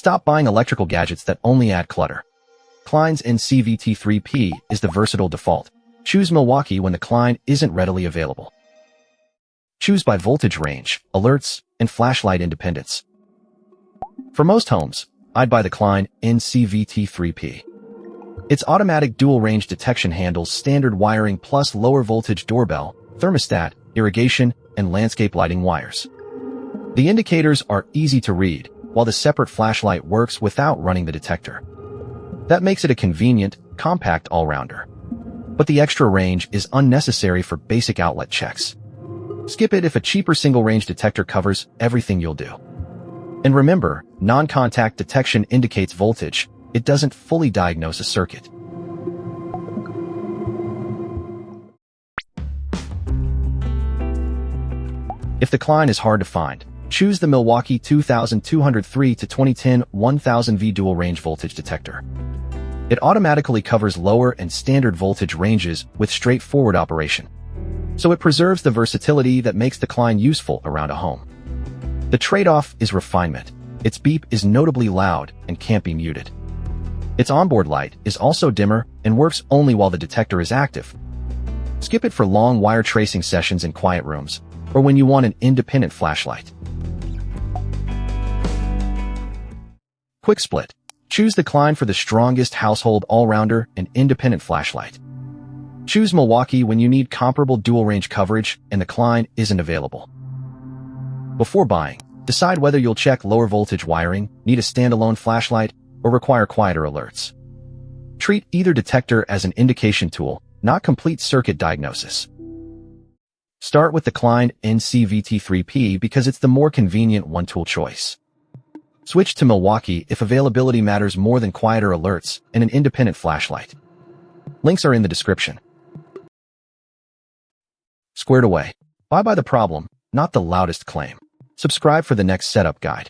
Stop buying electrical gadgets that only add clutter. Klein's NCVT3P is the versatile default. Choose Milwaukee when the Klein isn't readily available. Choose by voltage range, alerts, and flashlight independence. For most homes, I'd buy the Klein NCVT3P. Its automatic dual range detection handles standard wiring plus lower voltage doorbell, thermostat, irrigation, and landscape lighting wires. The indicators are easy to read, while the separate flashlight works without running the detector. That makes it a convenient, compact all-rounder. But the extra range is unnecessary for basic outlet checks. Skip it if a cheaper single-range detector covers everything you'll do. And remember, non-contact detection indicates voltage. It doesn't fully diagnose a circuit. If the Klein is hard to find, choose the Milwaukee 2203 to 2010 1000V Dual Range Voltage Detector. It automatically covers lower and standard voltage ranges with straightforward operation. So it preserves the versatility that makes the Klein useful around a home. The trade-off is refinement. Its beep is notably loud and can't be muted. Its onboard light is also dimmer and works only while the detector is active. Skip it for long wire tracing sessions in quiet rooms, or when you want an independent flashlight. Quick split. Choose the Klein for the strongest household all-rounder and independent flashlight. Choose Milwaukee when you need comparable dual-range coverage and the Klein isn't available. Before buying, decide whether you'll check lower voltage wiring, need a standalone flashlight, or require quieter alerts. Treat either detector as an indication tool, not complete circuit diagnosis. Start with the Klein NCVT3P because it's the more convenient one-tool choice. Switch to Milwaukee if availability matters more than quieter alerts and an independent flashlight. Links are in the description. Squared away. Buy by the problem, not the loudest claim. Subscribe for the next setup guide.